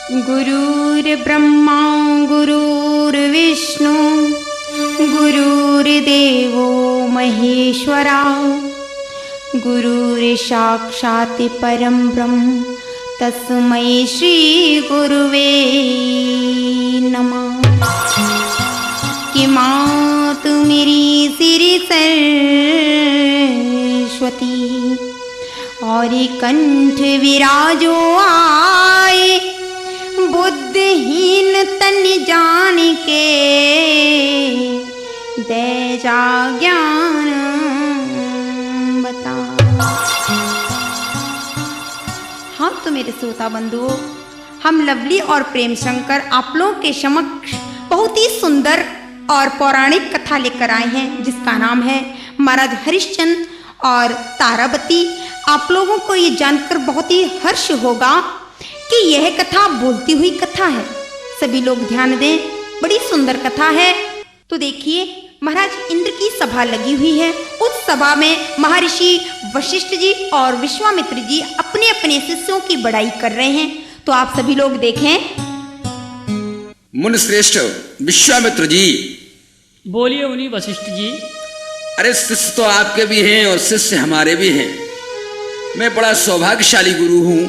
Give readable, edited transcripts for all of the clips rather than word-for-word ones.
गुरुर्ब्रह्मा गुरुर्विष्णु गुरुर्देवो महेश्वरा गुरुर्साक्षात् परं ब्रह्म तस्मै श्री गुरुवे नमः। कि मातु मेरी सिरि सरस्वती और कंठ विराजो आए, बुद्धहीन तन जान के दे जा ज्ञान बता। हाँ तो मेरे श्रोता बंधुओं, हम लवली और प्रेम शंकर आप लोगों के समक्ष बहुत ही सुंदर और पौराणिक कथा लेकर आए हैं, जिसका नाम है महाराज हरिश्चंद्र और तारावती। आप लोगों को ये जानकर बहुत ही हर्ष होगा कि यह कथा बोलती हुई कथा है। सभी लोग ध्यान दें, बड़ी सुंदर कथा है। तो देखिए, महाराज इंद्र की सभा लगी हुई है। उस सभा में महर्षि वशिष्ठ जी और विश्वामित्र जी अपने अपने शिष्यों की बड़ाई कर रहे हैं। तो आप सभी लोग देखें। मुनि श्रेष्ठ विश्वामित्र जी। बोलिए मुनि वशिष्ठ जी। अरे शिष्य तो आपके भी हैं और शिष्य हमारे भी हैं। मैं बड़ा सौभाग्यशाली गुरु हूँ।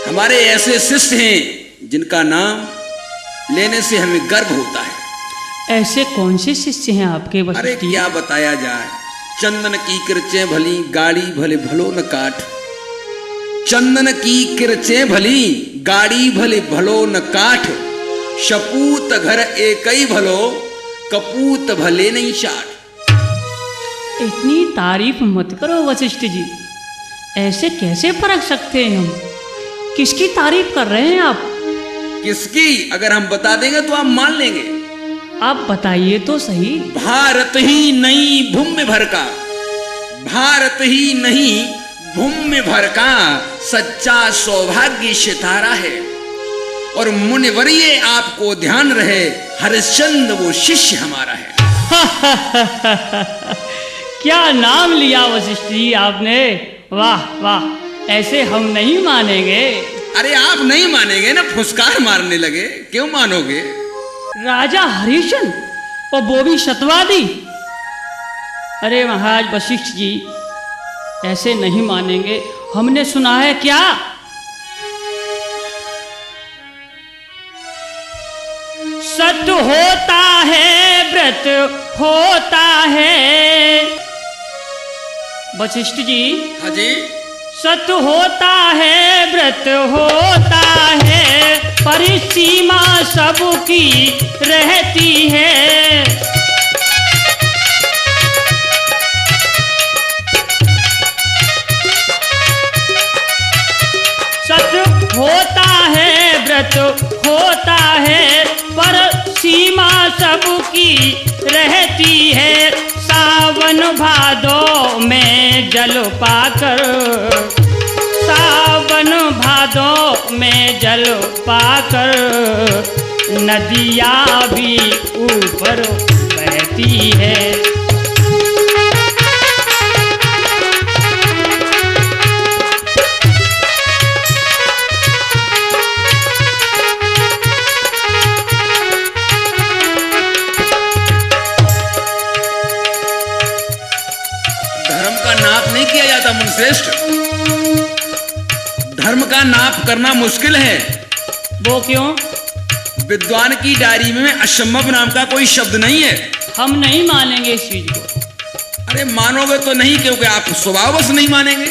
हमारे ऐसे शिष्य हैं जिनका नाम लेने से हमें गर्व होता है। ऐसे कौन से शिष्य हैं आपके वशिष्ठ जी? अरे क्या बताया जाए। चंदन की किरचें भली गाड़ी भले भलो न काठ। चंदन की किरचें भली गाड़ी भले भलो न काठ। शपूत घर एकई भलो कपूत भले नहीं शाठ। इतनी तारीफ मत करो वशिष्ठ जी। ऐसे कैसे परख सकते हैं हम? किसकी तारीफ कर रहे हैं आप? किसकी? अगर हम बता देंगे तो आप मान लेंगे। आप बताइए तो सही। भारत ही नहीं भूमि भर का, भारत ही नहीं भूमि भर का सच्चा सौभाग्य सितारा है। और मुनिवर्य आपको ध्यान रहे, हरिश्चंद्र वो शिष्य हमारा है। क्या नाम लिया वशिष्ठ जी आपने। वाह वाह, ऐसे हम नहीं मानेंगे। अरे आप नहीं मानेंगे ना, फुसकार मारने लगे। क्यों मानोगे? राजा हरिश्चंद्र और वो भी शतवादी। अरे महाराज वशिष्ठ जी, ऐसे नहीं मानेंगे। हमने सुना है क्या, सत्य होता है व्रत होता है। वशिष्ठ जी। हाँ जी। सत्य होता है व्रत होता है, पर सीमा सबकी रहती है। सत्य होता है व्रत होता है, पर सीमा सबकी रहती है। सावन भादो में जल पाकर, सावन भादो में जल पाकर, नदियाँ भी ऊपर बहती है। मुनिश्रेष्ठ, धर्म का नाप करना मुश्किल है। वो क्यों? विद्वान की डायरी में असंभव नाम का कोई शब्द नहीं है। हम नहीं मानेंगे इस चीज को। अरे मानोगे तो नहीं, क्योंकि आप स्वभाववश नहीं मानेंगे।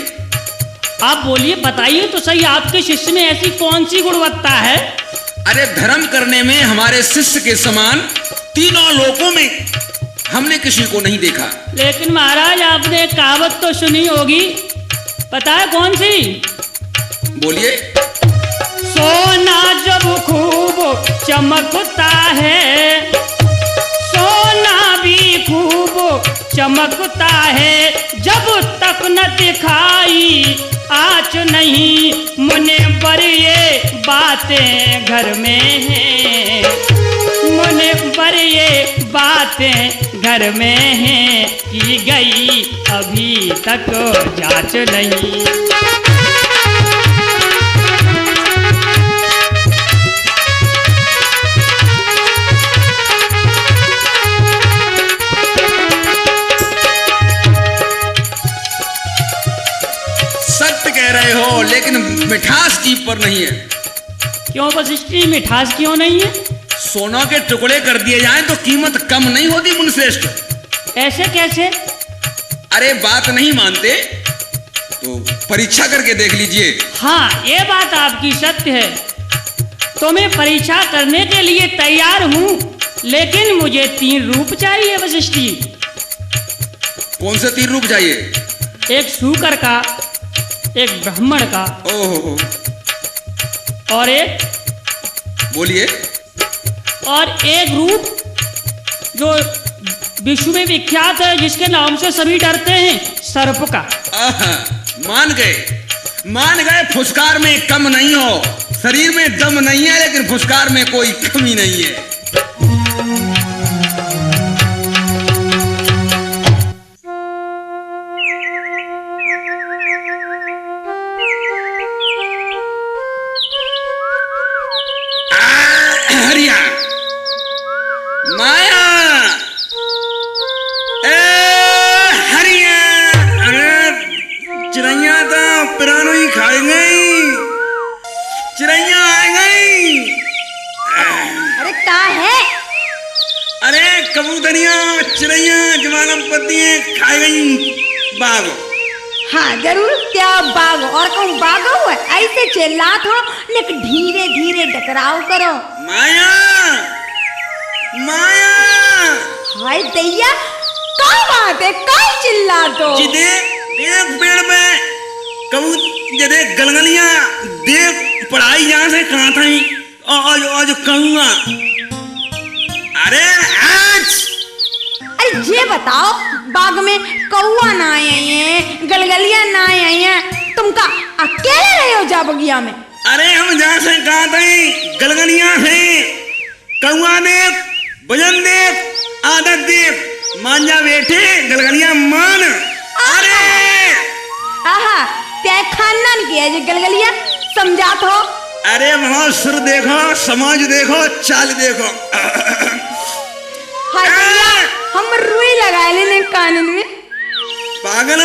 आप बोलिए, बताइए तो सही, आपके शिष्य में ऐसी कौन सी गुणवत्ता है? अरे धर्म करने में हमारे शिष्य के समान तीनों लोकों में हमने किसी को नहीं देखा। लेकिन महाराज, आपने कहावत तो सुनी होगी, पता है कौन सी? बोलिए। सोना जब खूब चमकता है, सोना भी खूब चमकता है, जब तक न दिखाई आँच नहीं। मुने पर ये बातें घर में हैं, मुने पर ये बातें घर में हैं, की गई अभी तक जांच नहीं। रहे हो, लेकिन मिठास जीभ पर नहीं है। क्यों वशिष्ठ जी, मिठास क्यों नहीं है? सोना के टुकड़े कर दिए जाएं तो कीमत कम नहीं होती मुनिश्रेष्ठ। ऐसे कैसे? अरे बात नहीं मानते तो परीक्षा करके देख लीजिए। हाँ, ये बात आपकी सत्य है, तो मैं परीक्षा करने के लिए तैयार हूँ, लेकिन मुझे 3 रूप चाहिए वशिष्ठ जी। कौन से 3 रूप चाहिए? एक शूकर का, एक ब्राह्मण का, ओहो, और एक बोलिए। और एक रूप जो विश्व में विख्यात है, जिसके नाम से सभी डरते हैं, सर्प का। आहा, मान गए फुसकार में कम नहीं हो। शरीर में दम नहीं है, लेकिन फुसकार में कोई कमी नहीं है। हरिया माया, चिड़ैया तो पिरानो ही खाई गई, चिड़ैया आ गई। अरे का है? अरे कबूतरिया चिड़ैया जमालम पत्तियां खाई गई बाग। हाँ जरूर, क्या बाग और कहूँ बाग हुआ? ऐसे चिल्लात हो, लेकिन धीरे धीरे टकराव करो। माया माया, हाय दैया, का बात है? का चिल्लात हो? जी देख पेड़ में कबूतर, देख गलगलियां, देख पढ़ाई यहाँ से कहाँ था आज कहूँगा। अरे ये बताओ, बाग में कौआ ना आए हैं, गलगलियां ना आए हैं, तुम का अकेले रहे हो जा बगिया में? अरे हम जहाँ से कहा थे, गलगलियां से कौआ देख, भजन देख, आदत देख, मान जा बेटे, गलगलियां मान। अरे आहा, क्या खानदान की है ये गलगलियां, समझात हो? अरे वहाँ सुर देखो, समाज देखो, चाल देखो। हाय दैया, हम रुई लगाए लेने कानून में। पागल,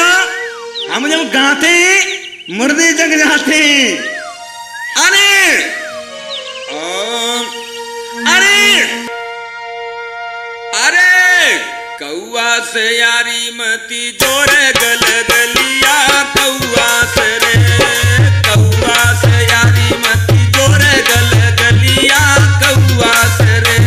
हम जब गाते हैं मुर्दे जग जाते हैं। अरे अरे अरे कौआ से यारी मती जोरे गलगलिया, कौआ से रे, कौआ से यारी मती जोरे गलगलिया, कौआ से रे।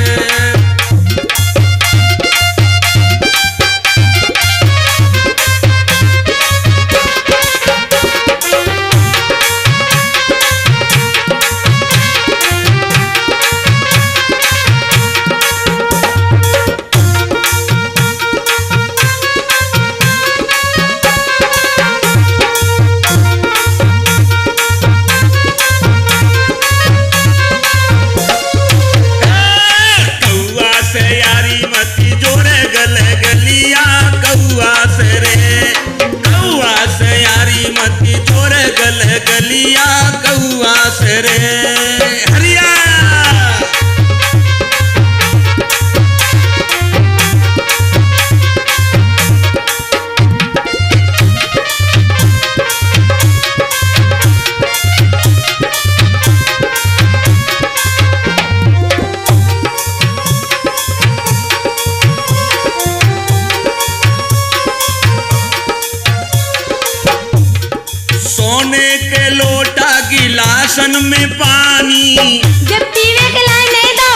गलिया कौआ से रे हरिया। सोने के लोटा गिलासन में पानी, जब पीवे के लाए नहीं दो।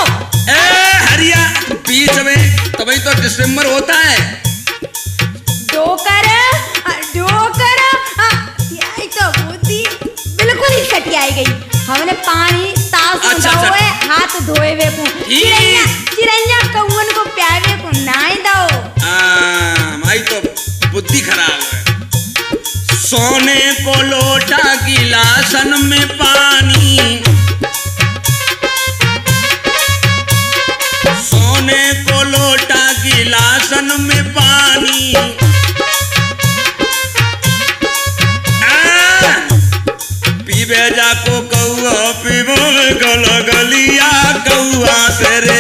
हरिया बीच में, तभी तो दिसंबर होता है। डोकर तो बुद्धि बिल्कुल ही सटियाई गई। हमने पानी तास में धोए, हाथ धोए वे को, चिड़ैया कौवन को प्यावे को नाई दो। भाई तो बुद्धि खराब है। सोने को लोटा गिलासन में पानी, सोने को लोटा गिलासन में पानी, पीबे जाको कौआ पीबो गलगलिया कौआ से रे।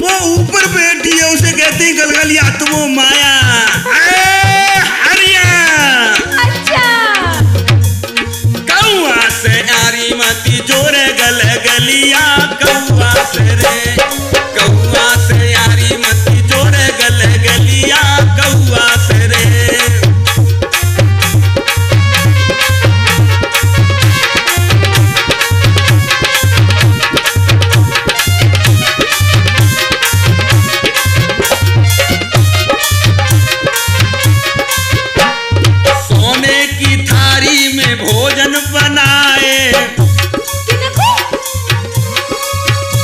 वो ऊपर बैठी है, उसे कहते हैं गलगलिया, तो वो माया। हरिया अच्छा कौआ से यारी मती जोरे गलगलिया, कौआ से रे, कौआ से यारी मती जोरे गलगलिया, कौआ से रे। भोजन बनाए,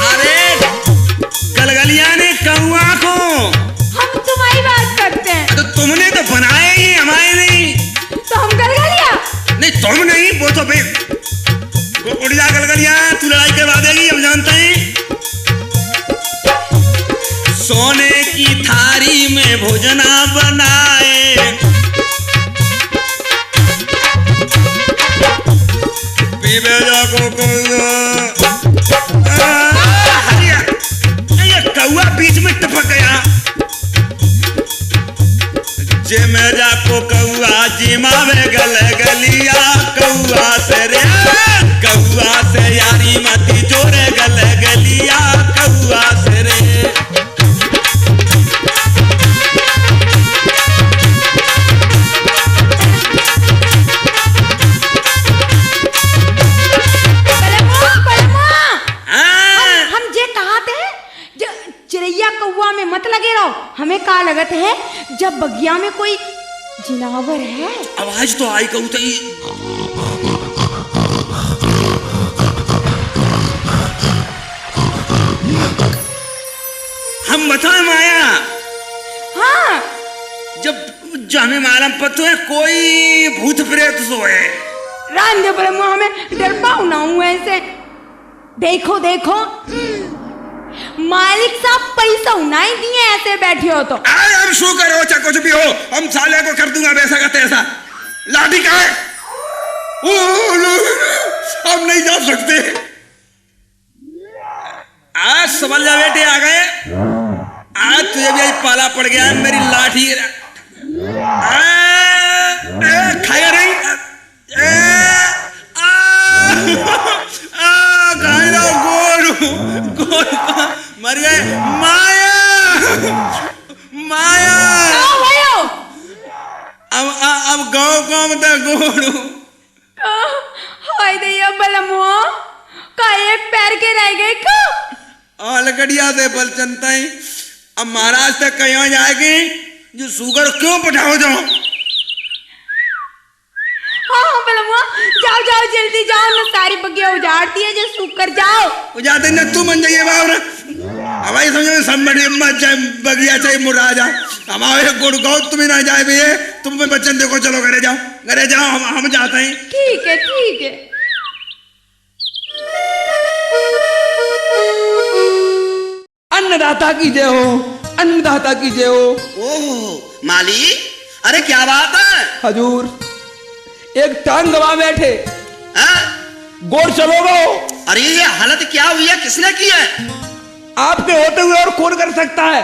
अरे गलगलिया ने कौआ को। हम तुम्हारी बात करते हैं। तो तुमने तो बनाए ही, हमारे नहीं। तो हम गलगलिया नहीं, तुम नहीं, वो तो फिर उड़ जा गलगलिया, तू लड़ाई करवा देगी, हम जानते हैं। सोने की थारी में भोजना बनाए, कौआ बीच में टपक गया। जे में जाको कौआ जिमावे गलगलिया, कौआ से रे, कौआ से यारी मती जोरे गलगलिया, कौआ से रे। चिड़ैया कौआ में मत लगे रहो, हमें का लगत है जब बगिया में कोई जिनावर है। आवाज तो आई कहूँ तो हम बताए माया। हाँ जब हमें मालूम पतो है कोई भूत प्रेत सोए, राम दे बोले मुँह हमें डर पाऊ ना हूँ ऐसे। देखो देखो मालिक साहब पैसा नहीं दिए, ऐसे बैठे हो तो। अरे हम शू करो, चाहे कुछ भी हो, हम साले को कर दूंगा वैसा का तैसा। लाठी का है, हम नहीं जा सकते। आज समझ जा बेटे, आ गए आज तुझे भी पाला पड़ गया, मेरी लाठी खाएगा नहीं। गोड़ मर गए। माया माया अब गाँव में गोड़ू दैया बलमुआ का एक पैर के रह गए का लकड़िया से बल चलता है। अब महाराज तक कहीं जाएगी, जो सुगर क्यों पठाओ जाओ। हाँ बलमुआ जाओ जाओ जल्दी जाओ ना, सारी बगिया उजाड़ती है जो सूख कर जाओ। उजाड़ते न तू मन जाइए बाबू ना, हमारी समझ में सब मत जाए, बगिया चाहे मुरा जा, हमारे गुड़गांव तुम्हें ना जाए भैया, तुम बच्चन देखो, चलो घरे जाओ, हम जाते हैं। ठीक है ठीक है। अन्नदाता की जय हो, अन्नदाता की जय हो। ओह माली, अरे क्या बात है। हजूर एक टांग गवा बैठे, गोड़ चलोगे। अरे ये हालत क्या हुई है, किसने की है। आपके होते हुए और कौन कर सकता है।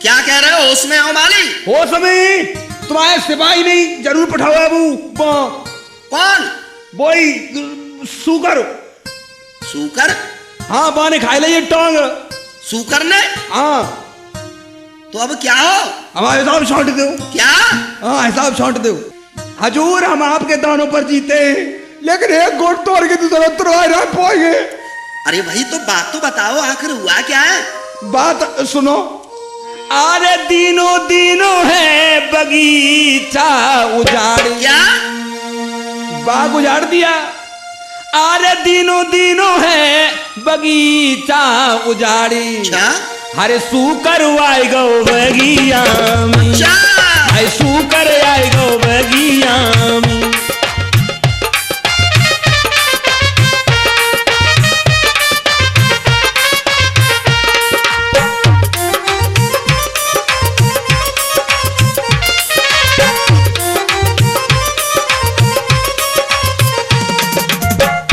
क्या कह रहे हो, होश में हो माली। होश में तुम्हारे सिपाही नहीं, जरूर पठाओ बाबू। कौन। वही सूकर। सूकर। हाँ बाने खाए ले ये टांग। सूकर ने। हाँ तो अब क्या हो, हमारा हिसाब छांट दो। क्या। हाँ हिसाब छांट दो। हजूर हम आपके दानों पर जीते हैं, लेकिन एक गोट तोड़ के दूसरा तुरवाए ना पाएंगे। अरे भाई तो बात तो बताओ, आखिर हुआ क्या है। बात सुनो। अरे दिनों दिनों है बगीचा उजाड़। क्या। बाग उजाड़ दिया। अरे दिनों दिनों है बगीचा उजाड़ी। अच्छा। अरे सूकर आए गो बगिया में। अच्छा। अरे सूकर आए गो बगिया में।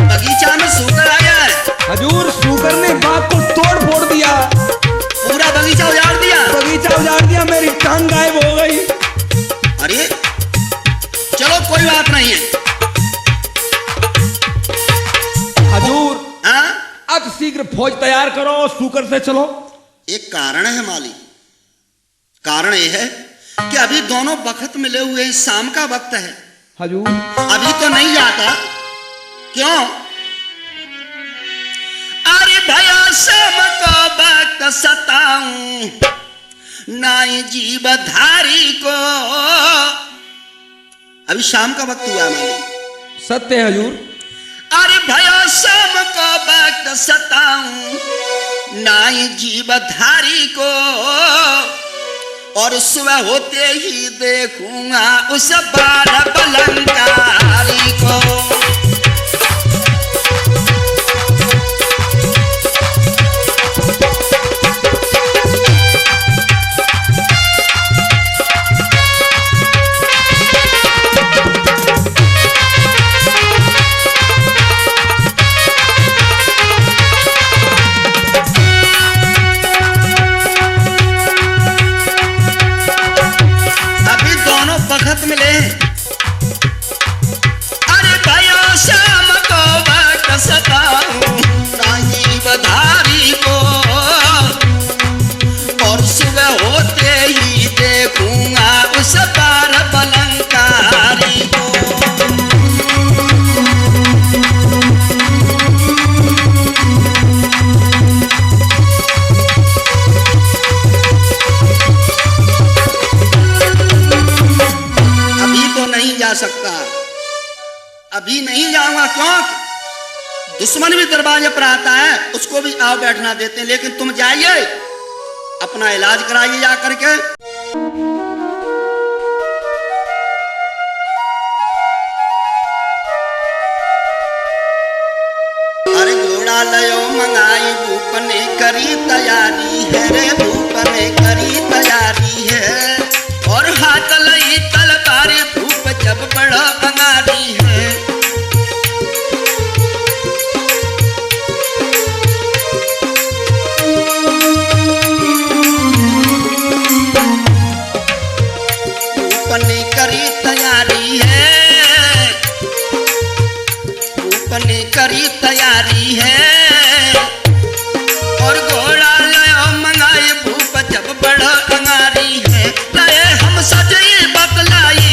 बगीचा में सूकर आया है। हजूर सूकर ने बाग को तोड़ फोड़ दिया। नहीं है। हजूर हाँ? अब शीघ्र फौज तैयार करो और सूकर से चलो। एक कारण है माली। कारण यह है कि अभी दोनों वक्त मिले हुए हैं, शाम का वक्त है। हजूर अभी तो नहीं जाता। क्यों? अरे भया शाम को वक्त सताऊं नाई जीवधारी को। अभी शाम का वक्त हुआ माली। सत्य है हजूर। अरे भया शाम को वक्त सताऊं नाई जीवधारी को, और सुबह होते ही देखूंगा उस बार बलंकारी को। मिले। अरे भया शाम को वक्त सताऊं नाई को, और सुबह होते ही देखूंगा उस बार बलंकारी को। जा सकता, अभी नहीं जाऊंगा। क्यों? दुश्मन भी दरवाजे पर आता है, उसको भी आओ बैठना देते हैं। लेकिन तुम जाइए, अपना इलाज कराइए जा करके। अरे घोड़ा लयो मंगाई भूप ने करी तैयारी है रे, भूप ने करी तैयारी है। और हाथ लई तलवार भूप जब बड़ा बंगाली है। भूप ने करी तैयारी है, भूप ने करी तैयारी है। और घोड़ा लयो मंगाए भूप जब बड़ा बंगाली है। लए हम सजई बतलाई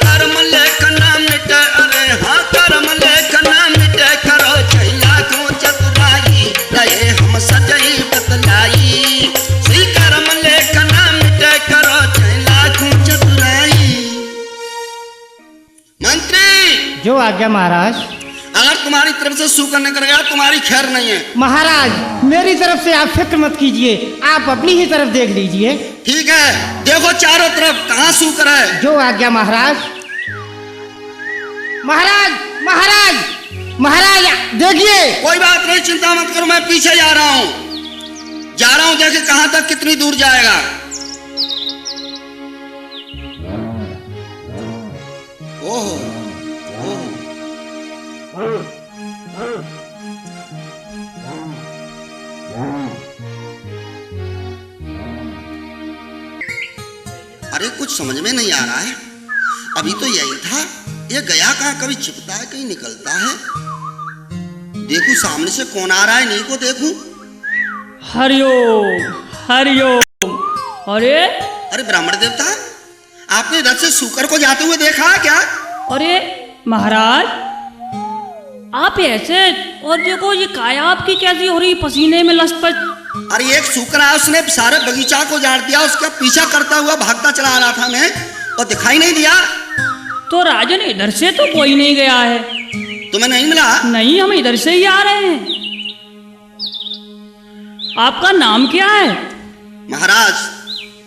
कर्म लेखना मिटे। अरे हाँ कर्म लेखना मिटे, करो छैला को चतुराई। लए हम सजई बतलाई श्री कर्म लेखना मिटे, करो छैला को चतुराई। मंत्री जो आज्ञा महाराज। अगर तुम्हारी तरफ से सूकर न कर गया तुम्हारी खैर नहीं है। महाराज मेरी तरफ से आप फिक्र मत कीजिए, आप अपनी ही तरफ देख लीजिए। ठीक है, देखो चारों तरफ कहाँ सूकर है। जो आज्ञा महाराज। महाराज महाराज महाराज देखिए। कोई बात नहीं, चिंता मत करो, मैं पीछे जा रहा हूँ देखे कहाँ तक कितनी दूर जाएगा। ओहो अरे कुछ समझ में नहीं आ रहा है। अभी तो यही था, ये गया कहाँ, कभी छिपता है कहीं निकलता है। देखूं सामने से कौन आ रहा है, नहीं को देखूं। हरिओम हरिओम। अरे ब्राह्मण देवता, आपने रथ से सूकर को जाते हुए देखा है क्या? अरे महाराज आप ऐसे, और देखो ये काया आपकी कैसी हो रही, पसीने में लथपथ। अरे एक सूकर आया, उसने सारे बगीचा को उजाड़ दिया, उसका पीछा करता हुआ भागता चला आ रहा था मैं, और दिखाई नहीं दिया। तो राजन इधर से तो कोई नहीं गया है। तुम्हें नहीं मिला? नहीं, हम इधर से ही आ रहे हैं। आपका नाम क्या है? महाराज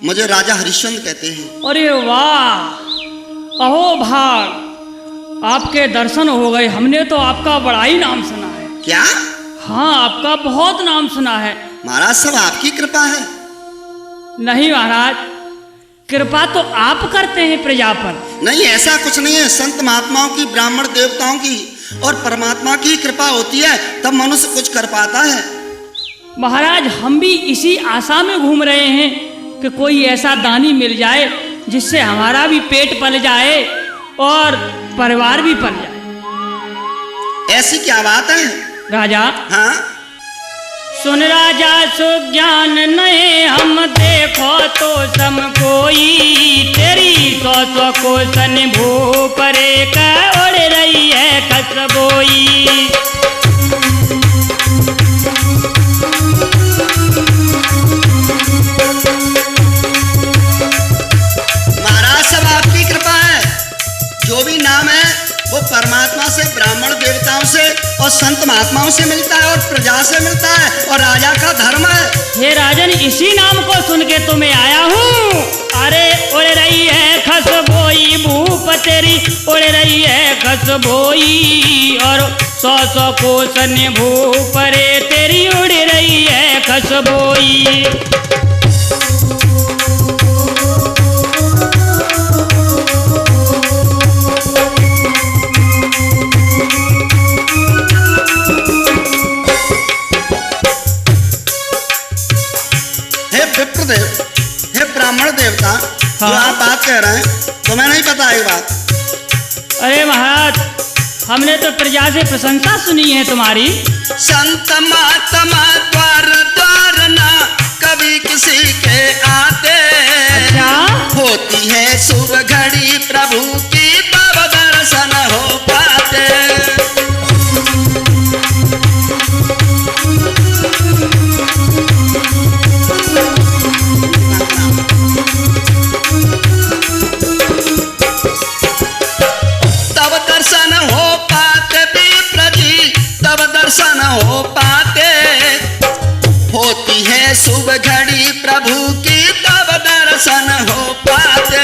मुझे राजा हरिश्चंद्र कहते हैं। अरे वाह, अहो भाग, आपके दर्शन हो गए। हमने तो आपका बड़ा ही नाम सुना है। क्या? हाँ, आपका बहुत नाम सुना है। महाराज सब आपकी कृपा है। नहीं महाराज, कृपा तो आप करते हैं प्रजा पर। नहीं, ऐसा कुछ नहीं है। संत महात्माओं की, ब्राह्मण देवताओं की और परमात्मा की कृपा होती है, तब मनुष्य कुछ कर पाता है। महाराज हम भी इसी आशा में घूम रहे हैं कि कोई ऐसा दानी मिल जाए जिससे हमारा भी पेट पल जाए और परिवार भी पल जाए। ऐसी क्या बात है राजा, हाँ? सुन राजा सुज्ञान नहीं हम देखो तो सम कोई, तेरी सौ सौ कोसन भू परे का उड़ रही है खसबोई। महाराज सब आपकी कृपा है। जो भी नाम है वो परमात्मा से, ब्राह्मण देवताओं से और संत महात्माओं से मिलता है और प्रजा से मिलता है और राजा का धर्म है। हे राजन, इसी नाम को सुन के तो मैं आया हूँ। अरे उड़ रही है खसबोई भूप तेरी, उड़ रही है खसबोई और सौ सौ कोसन भूप रे तेरी उड़ रही है खसबोई। विप्रदेव, हे ब्राह्मण देवता, जो आप बात कह रहे हैं तुम्हें नहीं पता ये बात? अरे महाराज, हमने तो प्रजा से प्रशंसा सुनी है तुम्हारी। संत महात्मा द्वार द्वार ना कभी किसी के आते, अच्छा? होती है शुभ घड़ी प्रभु की तब दर्शन हो पाते। दर्शन हो पाते, होती है शुभ घड़ी प्रभु की तब दर्शन हो पाते।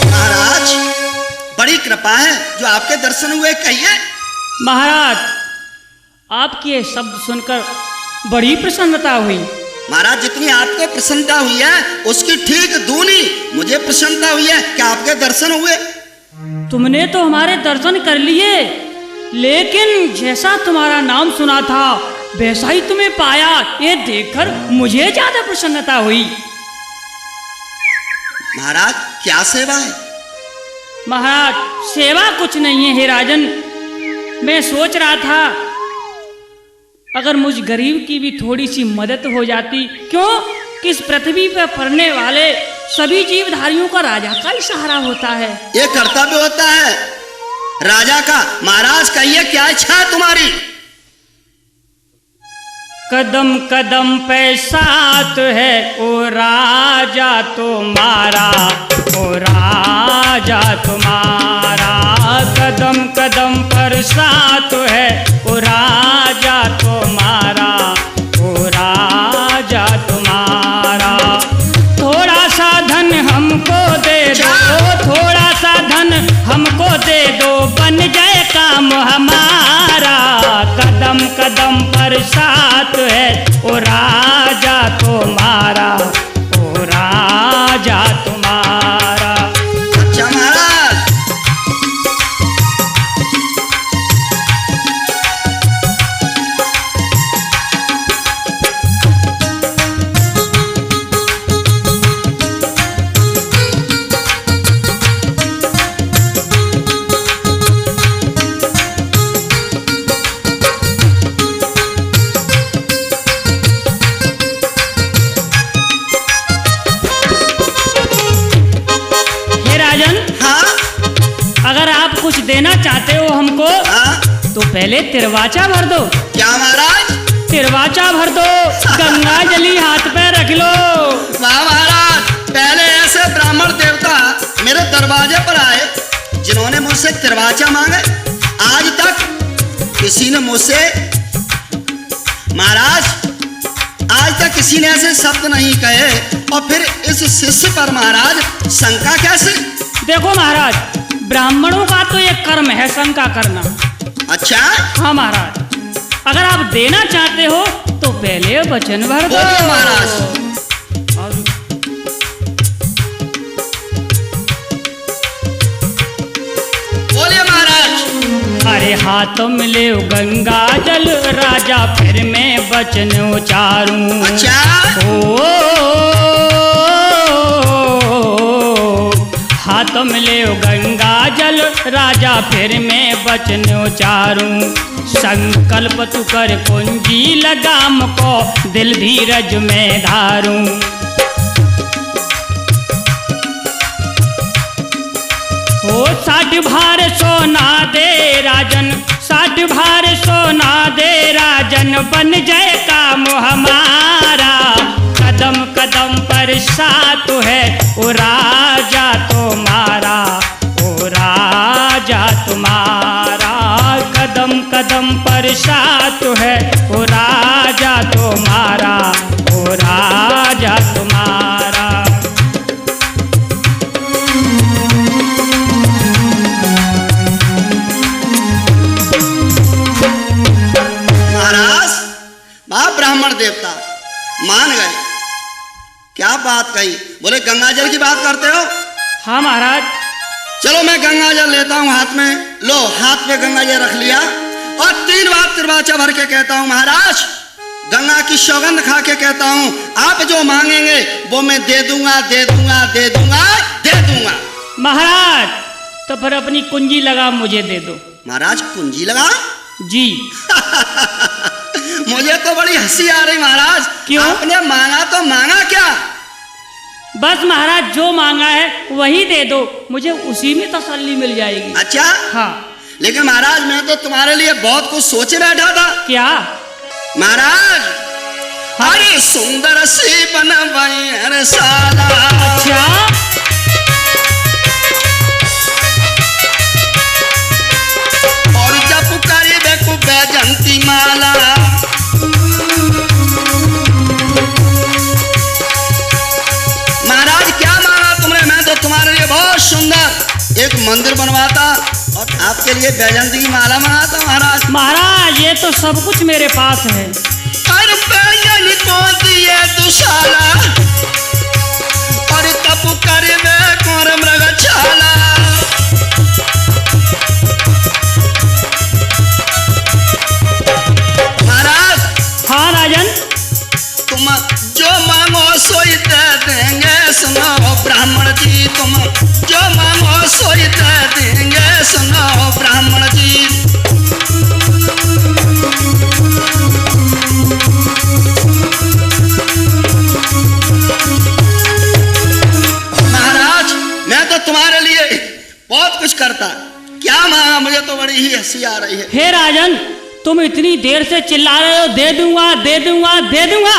महाराज बड़ी कृपा है जो आपके दर्शन हुए, कहिए। महाराज, आपके ये शब्द सुनकर बड़ी प्रसन्नता हुई। महाराज, जितनी आपको प्रसन्नता हुई है उसकी ठीक दूनी मुझे प्रसन्नता हुई है कि आपके दर्शन हुए। तुमने तो हमारे दर्शन कर लिए, लेकिन जैसा तुम्हारा नाम सुना था वैसा ही तुम्हें पाया, ये देखकर मुझे ज्यादा प्रसन्नता हुई। महाराज क्या सेवा है? महाराज, सेवा कुछ नहीं है हे राजन। मैं सोच रहा था अगर मुझ गरीब की भी थोड़ी सी मदद हो जाती। क्यों? किस पृथ्वी पर पड़ने वाले सभी जीवधारियों का राजा का ही सहारा होता है। ये कर्तव्य होता है राजा का। महाराज कहिए क्या इच्छा है तुम्हारी? कदम कदम पे साथ है ओ राजा तुम्हारा, ओ राजा तुम्हारा। कदम कदम पर साथ है ओ राजा तुम्हारा, ओ राजा तुम्हारा। थोड़ा सा धन हमको दे दो, थोड़ा सा धन हमको दे दो, बन जाए काम हमारा। कदम कदम पर साथ है ओ राजा तुम्हारा, ओ राजा तुम्हारा। अच्छा महाराज, कुछ देना चाहते हो हमको, तो पहले तिरवाचा भर दो। क्या महाराज? तिरवाचा भर दो, गंगा जली हाथ पे रख लो। वाह महाराज, पहले ऐसे ब्राह्मण देवता मेरे दरवाजे पर आए जिन्होंने मुझसे तिरवाचा मांगे। आज तक किसी ने मुझसे, महाराज आज तक किसी ने ऐसे शब्द नहीं कहे, और फिर इस शिष्य पर महाराज शंका कैसे? देखो महाराज, ब्राह्मणों का तो एक कर्म है शंका करना। अच्छा? हाँ महाराज, अगर आप देना चाहते हो तो पहले वचन भर दो। महाराज, हाथ मिले गंगा जल राजा फिर मैं वचन उचारूं। अच्छा हाथ मिले गंगा जल राजा फिर मैं वचन उचारूं। संकल्प तू कर कुंजी लगाम को दिल धीरज में धारूं। ओ 60 भार सोना दे राजन, 60 भार सोना दे राजन, बन जाए काम हमारा। कदम कदम पर साथ है ओ राजा तुम्हारा, ओ राजा तुम्हारा। कदम कदम पर साथ है ओ राजा तुम्हारा, ओ राजा तुम्हारा। महाराज बाप ब्राह्मण देवता मान गए। क्या बात कही? बोले गंगा जल की बात करते हो? हाँ महाराज। चलो मैं गंगा जल लेता हूँ हाथ में। लो हाथ में गंगा जल रख लिया और 3 बार त्रिवाचा भर के कहता हूँ महाराज, गंगा की सौगंध खा के कहता हूँ आप जो मांगेंगे वो मैं दे दूंगा, दे दूंगा, दे दूंगा, दे दूंगा। महाराज तो फिर अपनी कुंजी लगा मुझे दे दो। महाराज कुंजी लगा? जी। मुझे तो बड़ी हंसी आ रही महाराज। क्यों? आपने मांगा तो मांगा क्या? बस महाराज जो मांगा है वही दे दो, मुझे उसी में तसल्ली मिल जाएगी। अच्छा हाँ। लेकिन महाराज मैं तो तुम्हारे लिए बहुत कुछ सोचे बैठा था। क्या? महाराज हाँ। अरे सुंदर सी बनवाई साला। अच्छा और जब करे देखो बैजंती माला। महाराज क्या मांगा तुमने? मैं तो तुम्हारे लिए बहुत सुंदर एक मंदिर बनवाता और आपके लिए बैजंती की माला मंगाता महाराज। महाराज ये तो सब कुछ मेरे पास है। और बैजन को दिए दुशाला और तब करे कोर मृगशाला। महाराज हाँ राजन। तुम जो मांगो सोई दे देंगे। सुनो ब्राह्मण जी तुम जो मांगो सोई दे देंगे। सुनो ब्राह्मण जी। महाराज मैं तो तुम्हारे लिए बहुत कुछ करता। क्या मांगा? मुझे तो बड़ी ही हंसी आ रही है। हे राजन तुम इतनी देर से चिल्ला रहे हो दे दूंगा, दे दूंगा, दे दूंगा,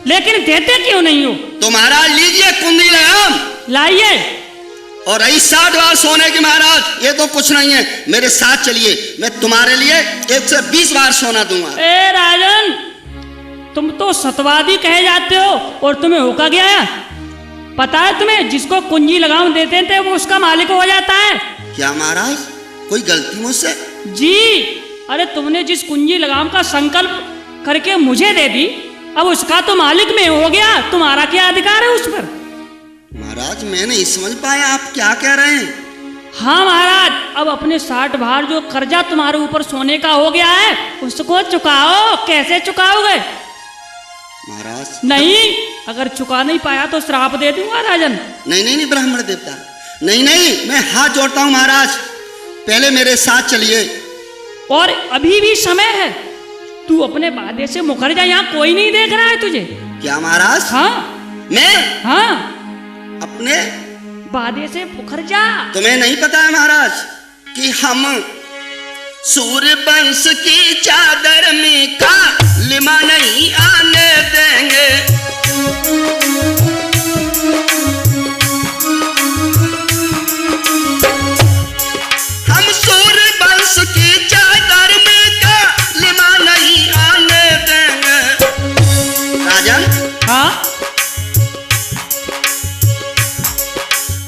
लेकिन देते क्यों नहीं हो? तो महाराज लीजिए कुंडी लगाम लाइए। और रही 60 बार सोने की महाराज ये तो कुछ नहीं है। मेरे साथ चलिए मैं तुम्हारे लिए 120 बार सोना दूंगा। ए राजन तुम तो सतवादी कहे जाते हो और तुम्हें होका गया है? पता है तुम्हें जिसको कुंजी लगाम देते थे वो उसका मालिक हो जाता है। क्या महाराज कोई गलती मुझसे? जी अरे तुमने जिस कुंजी लगाम का संकल्प करके मुझे दे दी अब उसका तो मालिक मैं हो गया, तुम्हारा क्या अधिकार है उस पर? महाराज मैं नहीं समझ पाया आप क्या कह रहे हैं। हाँ महाराज अब अपने 60 भार जो कर्जा तुम्हारे ऊपर सोने का हो गया है उसको चुकाओ। कैसे चुकाओगे? महाराज नहीं अगर चुका नहीं पाया तो श्राप दे दूंगा राजन। नहीं नहीं नहीं ब्राह्मण देवता नहीं नहीं मैं हाथ जोड़ता हूँ महाराज। पहले मेरे साथ चलिए। और अभी भी समय है, तू अपने वादे से मुकर जा, यहाँ कोई नहीं देख रहा है तुझे। क्या महाराज? हाँ मैं हाँ अपने वादे से मुकर जा। तुम्हें नहीं पता है महाराज कि हम सूर्य वंश की चादर में का लिमा नहीं आने देंगे। हम सूर्य वंश की चादर में का लिमा नहीं आने देंगे। राजन हाँ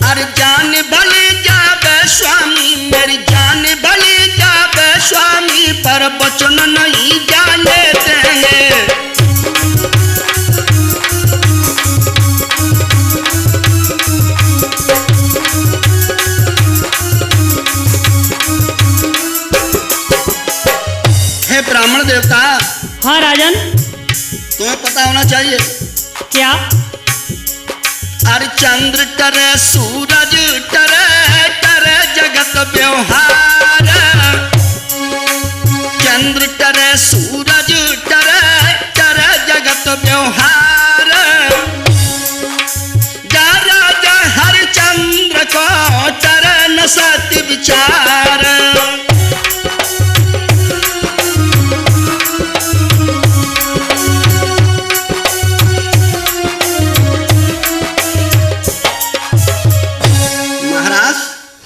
अरे जान भले जावे स्वामी मेरी जान भले जावे स्वामी पर वचन नहीं जाने देंगे। हाँ राजन। तुम्हें पता होना चाहिए। क्या? अरे चंद्र टरे सूरज टरे टरे जगत व्यवहार, चंद्र टरे सूरज टरे टरे जगत व्यवहार, जा राजा हरिचंद्र को टरे न सत्य विचार।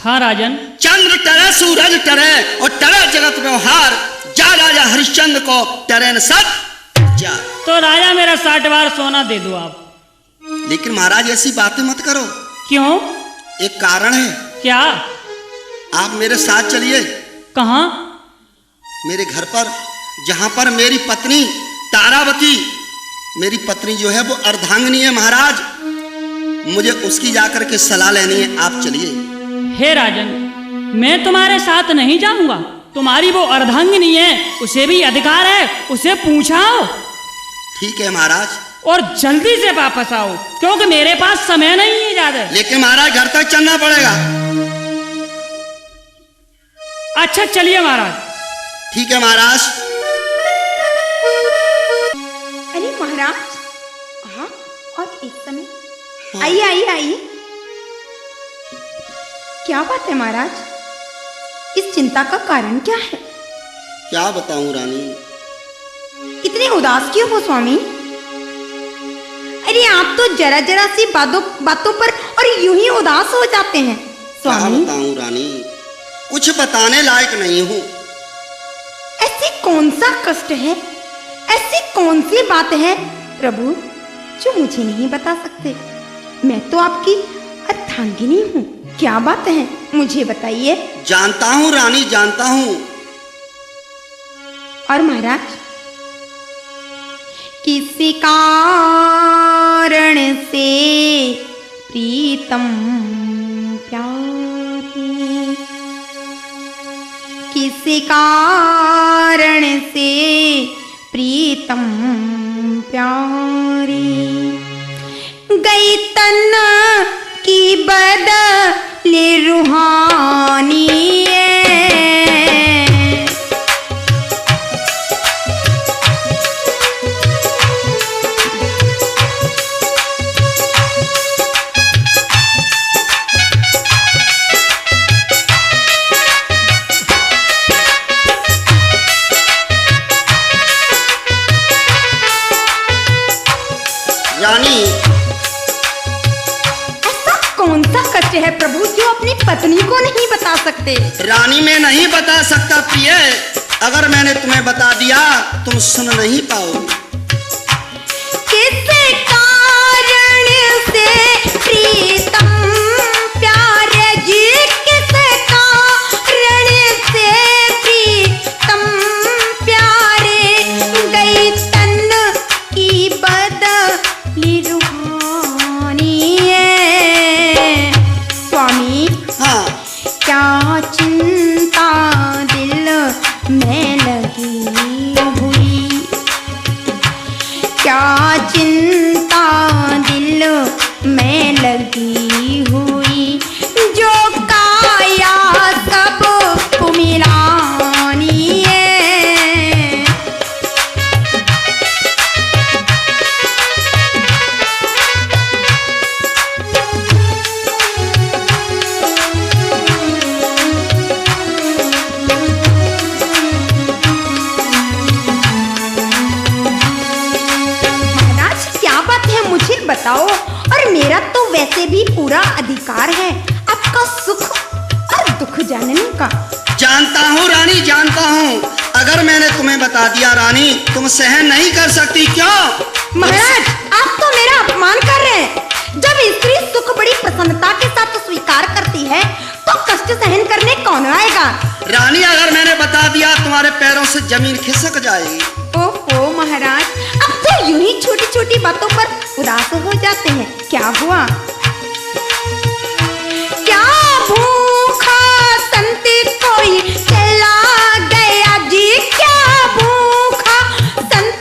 हाँ राजन। चंद्र टरे सूरज टरे और टरे जगत व्यवहार, जा राजा हरिश्चंद्र को टरे न सत जा। तो राजा मेरा 60 बार सोना दे दो आप। लेकिन महाराज ऐसी बातें मत करो। क्यों? एक कारण है। क्या? आप मेरे साथ चलिए। कहाँ? मेरे घर पर, जहां पर मेरी पत्नी तारावती, मेरी पत्नी जो है वो अर्धांगिनी है महाराज, मुझे उसकी जाकर के सलाह लेनी है। आप चलिए। हे राजन, मैं तुम्हारे साथ नहीं जाऊंगा। तुम्हारी वो अर्धांगिनी है, उसे भी अधिकार है, उसे पूछाओ। ठीक है महाराज। और जल्दी से वापस आओ, क्योंकि मेरे पास समय नहीं है ज्यादा। लेकिन महाराज घर तक चलना पड़ेगा। अच्छा चलिए महाराज। ठीक है महाराज। अरे महाराज, हाँ, और इस समय आइए आइए आइए। क्या बात है महाराज, इस चिंता का कारण क्या है? क्या बताऊं रानी। इतने उदास क्यों हो स्वामी? अरे आप तो जरा जरा सी बातों पर और यूं ही उदास हो जाते हैं क्या स्वामी। बताऊं रानी, कुछ बताने लायक नहीं हूं। ऐसी कौन सा कष्ट है, ऐसी कौन सी बात है प्रभु जो मुझे नहीं बता सकते? मैं तो आपकी अर्धांगिनी हूँ। क्या बात है, मुझे बताइए। जानता हूँ रानी, जानता हूँ। और महाराज, किसी कारण से प्रीतम प्यारी, किसी कारण से प्रीतम प्यारी, गई तन की बदले रूहानी रानी। कौन सा कष्ट है प्रभु जो अपनी पत्नी को नहीं बता सकते? रानी मैं नहीं बता सकता प्रिय, अगर मैंने तुम्हें बता दिया तुम सुन नहीं पाओगे। किस कारण से प्रीतम प्यारे जी, किस कारण से प्रीतम प्यारे, गई तन की बदली रूहानी स्वामी। हाँ। क्या चिंता दिल में लगी हुई, क्या चिंता दिल में लगी हुई, जो काया सब मिलानी है। बताओ, और मेरा तो वैसे भी पूरा अधिकार है आपका सुख और दुख जानने का। जानता हूँ रानी, जानता हूँ। अगर मैंने तुम्हें बता दिया रानी, तुम सहन नहीं कर सकती। क्यों? महाराज, आप तो मेरा अपमान कर रहे हैं। जब स्त्री सुख बड़ी प्रसन्नता के साथ स्वीकार करती है तो कष्ट सहन करने कौन आएगा? रानी, अगर मैंने बता दिया तुम्हारे पैरों से जमीन खिसक जाएगी। ओहो महाराज, अब तो यूं ही छोटी छोटी बातों पर उदास हो जाते हैं। क्या हुआ? क्या भूखा संत कोई चला गया जी, क्या भूखा संत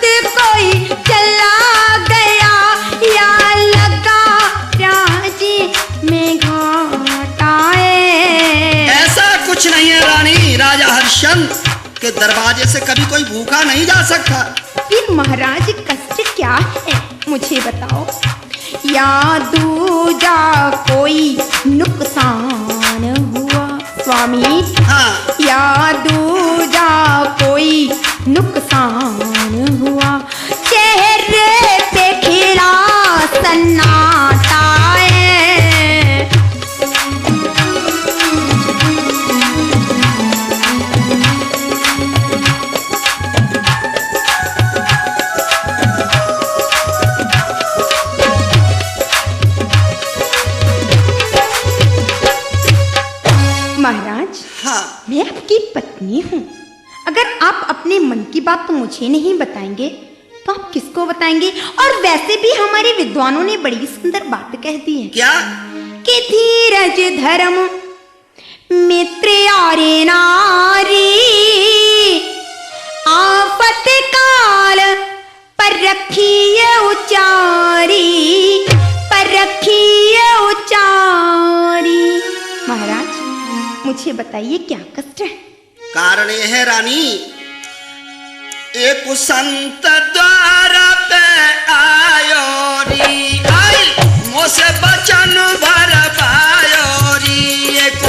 चंद के दरवाजे से कभी कोई भूखा नहीं जा सकता। फिर महाराज कष्ट क्या है मुझे बताओ। या दूजा कोई नुकसान हुआ स्वामी, हाँ, या दूजा कोई नुकसान हुआ, चेहरे पे खिला सन्नाटा है। महाराज, हाँ, मैं आपकी पत्नी हूँ। अगर आप अपने मन की बात तो मुझे नहीं बताएंगे तो आप किसको बताएंगे। और वैसे भी हमारे विद्वानों ने बड़ी सुंदर बात कह दी है क्या? कि धीरज धर्म मित्र और नारी, आफत काल पर रखिए उचारी, पर रखिए उचारी। महाराज, मुझे बताइए क्या कष्ट है। कारण यह है रानी, एक संत द्वारा पे आयो री, आई मोसे बचन भर पायो री। एक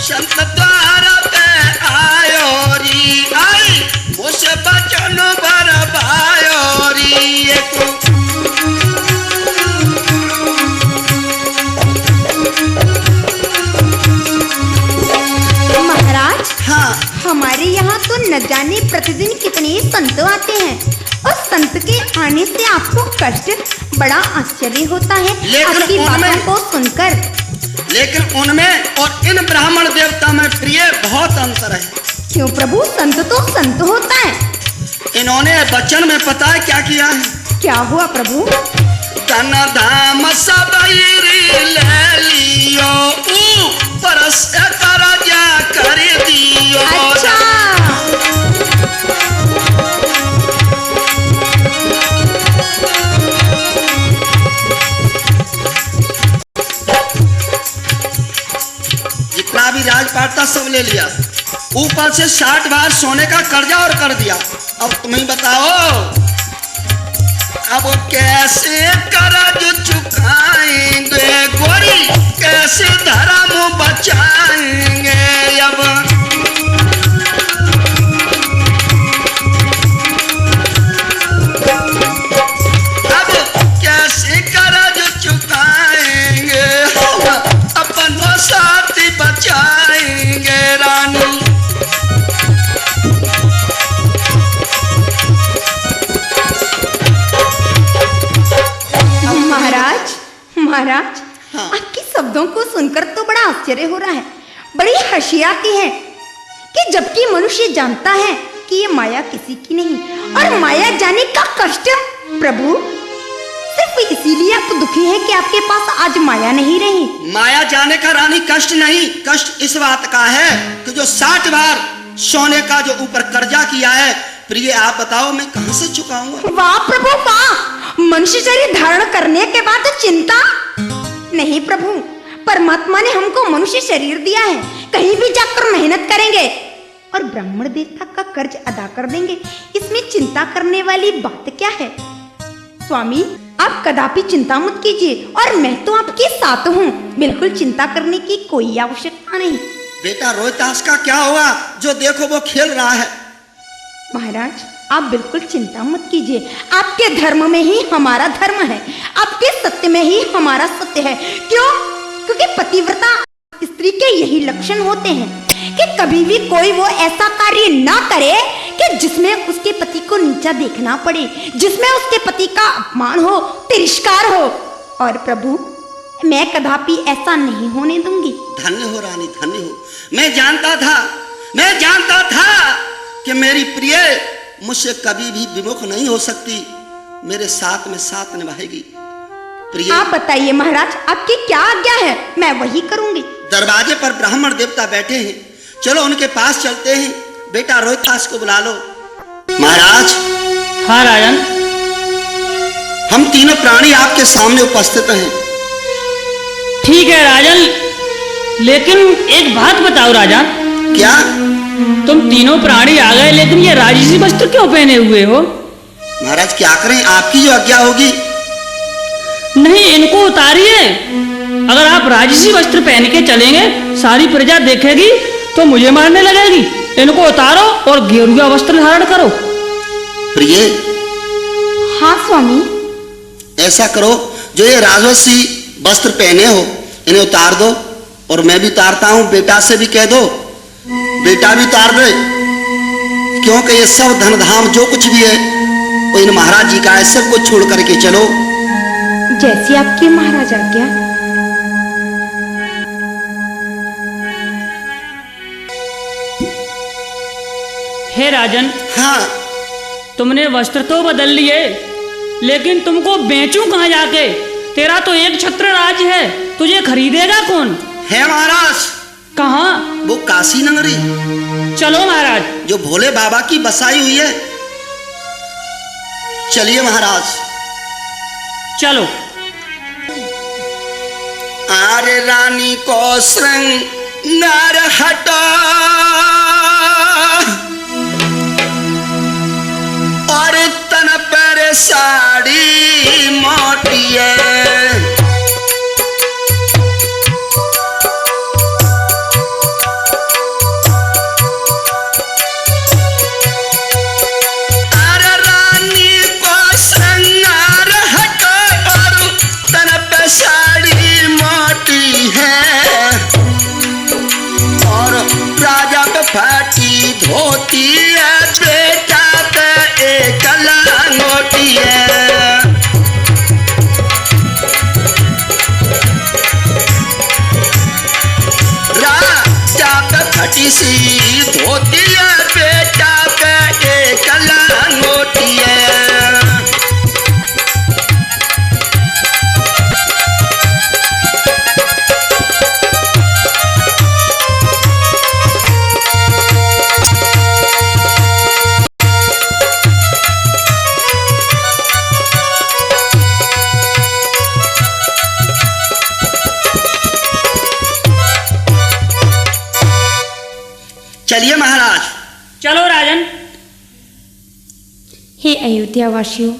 संत द्वारा पे आयो री, आई मोसे बचन भर पायो री। एक महाराज, हाँ, हमारे यहाँ तो न जाने प्रतिदिन कितने संत आते हैं और संत के आने से आपको कष्ट, बड़ा आश्चर्य होता है लेकिन आपकी उनमें- बातों को सुनकर। लेकिन उनमें और इन ब्राह्मण देवता में प्रिय बहुत अंतर है। क्यों प्रभु, संत तो संत होता है। इन्होंने वचन में पता है क्या किया है? क्या हुआ प्रभु? धन धाम सब ले लियो, परस करजा कर दियो। अच्छा, जितना भी राजपाट था सब ले लिया, ऊपर से 60 बार सोने का कर्जा और कर दिया। अब तुम ही बताओ, अब कैसे कर्ज चुकाएंगे गोरी, कैसे धर्म बचाएंगे। अब कैसे कर्ज चुकाएंगे, अपनों साथी बचाएंगे रानी। महाराज, महाराज, हाँ। आपके शब्दों को सुनकर तो बड़ा आश्चर्य हो रहा है, बड़ी हंसी आती है कि जबकि मनुष्य जानता है कि ये माया किसी की नहीं, और माया जाने का कष्ट प्रभु सिर्फ इसीलिए आप दुखी हैं कि आपके पास आज माया नहीं रही। माया जाने का रानी कष्ट नहीं, कष्ट इस बात का है कि जो 60 बार सोने का जो ऊपर कर्जा किया है, प्रिय आप बताओ मैं कहां से चुकाऊंगा। वाह प्रभु वाह, मनुष्य शरीर धारण करने के बाद चिंता नहीं प्रभु, परमात्मा ने हमको मनुष्य शरीर दिया है, कहीं भी जाकर मेहनत करेंगे और ब्राह्मण देवता का कर्ज अदा कर देंगे, इसमें चिंता करने वाली बात क्या है। स्वामी, आप कदापि चिंता मत कीजिए और मैं तो आपके साथ हूँ, बिल्कुल चिंता करने की कोई आवश्यकता नहीं। बेटा रोहितास का क्या होगा, जो देखो वो खेल रहा है। महाराज, आप बिल्कुल चिंता मत कीजिए, आपके धर्म में ही हमारा धर्म है, आपके सत्य में ही हमारा सत्य है। क्यों? क्योंकि पतिव्रता स्त्री के यही लक्षण होते हैं कि कभी भी कोई वो ऐसा कार्य ना करे कि जिसमें उसके पति को नीचा देखना पड़े, जिसमें उसके पति का अपमान हो, तिरस्कार हो। और प्रभु, मैं कदापि ऐसा नहीं होने दूंगी। धन्य हो रानी, धन्य हो। मैं जानता था कि मेरी प्रिय मुझसे कभी भी विमुख नहीं हो सकती, मेरे साथ में साथ निभाएगी। प्रिय, आप बताइए महाराज, आपकी क्या आज्ञा है, मैं वही करूंगी। दरवाजे पर ब्राह्मण देवता बैठे हैं, चलो उनके पास चलते हैं। बेटा रोहितास को बुला लो। महाराज, हाँ राजन, हम तीनों प्राणी आपके सामने उपस्थित हैं। ठीक है राजन, लेकिन एक बात बताओ राजा, क्या? तुम तीनों प्राणी आ गए, लेकिन ये राजसी वस्त्र क्यों पहने हुए हो? महाराज क्या करें, आपकी जो आज्ञा होगी। नहीं, इनको उतारिए। अगर आप राजसी वस्त्र पहन के चलेंगे, सारी प्रजा देखेगी तो मुझे मारने लगेगी। इनको उतारो और गेरुआ वस्त्र धारण करो। प्रिय, हाँ स्वामी। ऐसा करो, जो ये राजसी वस्त्र पहने हो इन्हें उतार दो, और मैं भी उतारता हूं। बेटा से भी कह दो, बेटा भी उतार दे, क्योंकि ये सब धन धाम जो कुछ भी है वो इन महाराज जी का है। सबको छोड़ करके चलो। जैसी आपकी महाराज आज्ञा। हे राजन, हाँ, तुमने वस्त्र तो बदल लिए, लेकिन तुमको बेचूं कहाँ जाके? तेरा तो एक छत्र राज है, तुझे खरीदेगा कौन? है महाराज। कहाँ? वो काशी नगरी, चलो महाराज। जो भोले बाबा की बसाई हुई है। चलिए महाराज। चलो। आरे रानी को श्रृंगार हटा, और तन पर साड़ी मोटिए, अरे रानी को श्रृंगार हटा, और तन पर साड़ी मोटी है, और राजा पे फाटी धोती है, बेटा पे एक लंगोटी है। राजा पे फटी सी धोती है, बेटा पे एक लंगोटी है। चलिए महाराज। चलो राजन। हे अयोध्या वासियों,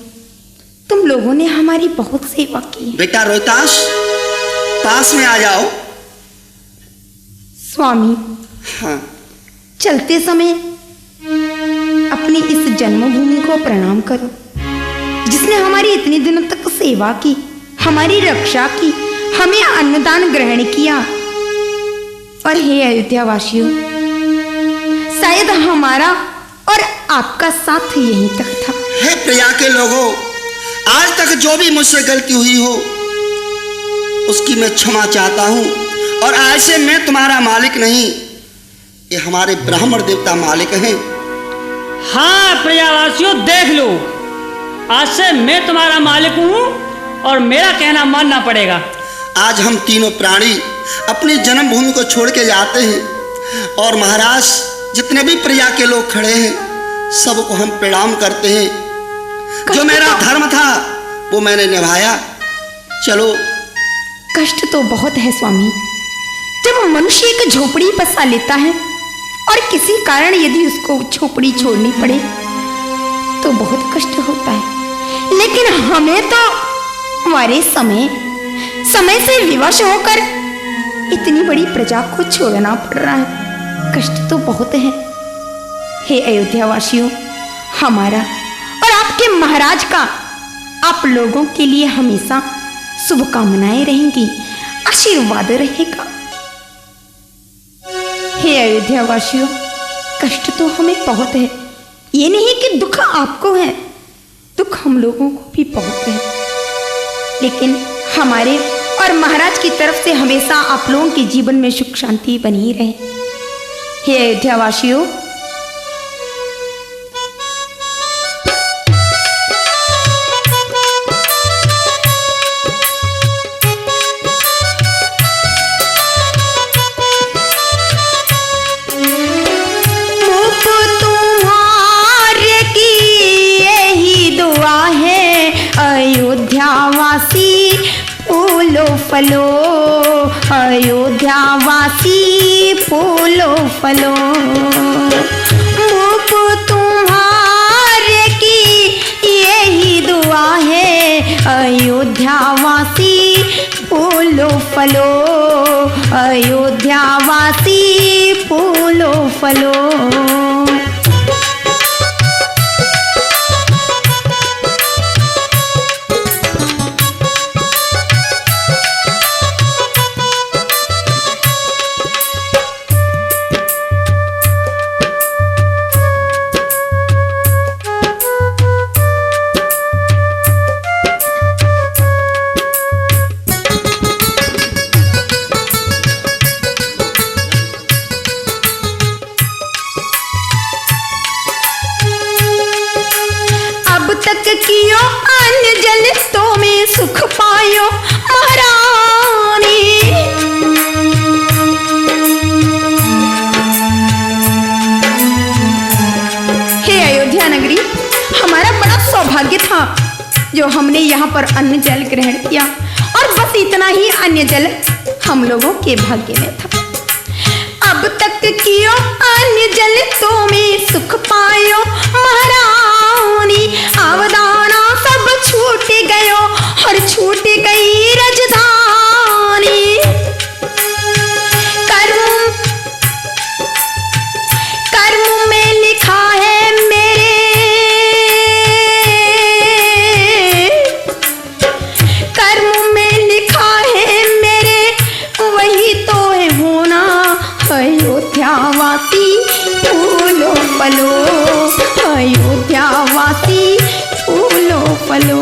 तुम लोगों ने हमारी बहुत सेवा की। बेटा रोहिताश, पास में आ जाओ। स्वामी, हाँ, चलते समय अपनी इस जन्मभूमि को प्रणाम करो, जिसने हमारी इतने दिनों तक सेवा की, हमारी रक्षा की, हमें अन्नदान ग्रहण किया। और हे अयोध्या वासियों, शायद हमारा और आपका साथ यहीं तक था। हे प्रिया के लोगों, आज तक जो भी मुझसे गलती हुई हो उसकी मैं क्षमा चाहता हूं, और आज से मैं तुम्हारा मालिक नहीं, ये हमारे ब्राह्मण देवता मालिक हैं। हाँ प्रजावासियों, देख लो, आज से मैं तुम्हारा मालिक हूँ और मेरा कहना मानना पड़ेगा। आज हम तीनों प्राणी अपनी जन्मभूमि को छोड़ के जाते हैं, और महाराज जितने भी प्रजा के लोग खड़े हैं सबको हम प्रणाम करते हैं। जो मेरा धर्म था वो मैंने निभाया। चलो। कष्ट तो बहुत है स्वामी, जब मनुष्य एक झोपड़ी बसा लेता है और किसी कारण यदि उसको झोपड़ी छोड़नी पड़े तो बहुत कष्ट होता है। लेकिन हमें तो हमारे समय से विवश होकर इतनी बड़ी प्रजा को छोड़ना पड़ रहा है। कष्ट तो बहुत है। हे अयोध्या वासियों, हमारा और आपके महाराज का आप लोगों के लिए हमेशा शुभकामनाएं रहेंगी, आशीर्वाद रहेगा। हे अयोध्या वासियों, कष्ट तो हमें बहुत है, ये नहीं कि दुख आपको है, दुख हम लोगों को भी बहुत है, लेकिन हमारे और महाराज की तरफ से हमेशा आप लोगों के जीवन में सुख शांति बनी रहे। हे अयोध्या वासियों, तुम्हारे की यही दुआ है, अयोध्या फलो। भूप तुम्हारे की यही दुआ है, अयोध्यावासी फूलो फलो, अयोध्यावासी फूलो फलो। कियो अन्न जल तो में सुख पायो महारानी। हे अयोध्या नगरी, हमारा बड़ा सौभाग्य था जो हमने यहाँ पर अन्न जल ग्रहण किया, और बस इतना ही अन्न जल हम लोगों के भाग्य में था। अब तक कियो अन्न जल तो में सुख पायो महारानी। आवदाना सब छूट गयो और छूट गई राजधानी। कर्म में लिखा है मेरे, कर्म में लिखा है मेरे, वही तो है होना। अयोध्यावासी फूलो फलो, अयोध्यावासी फूलो फलो।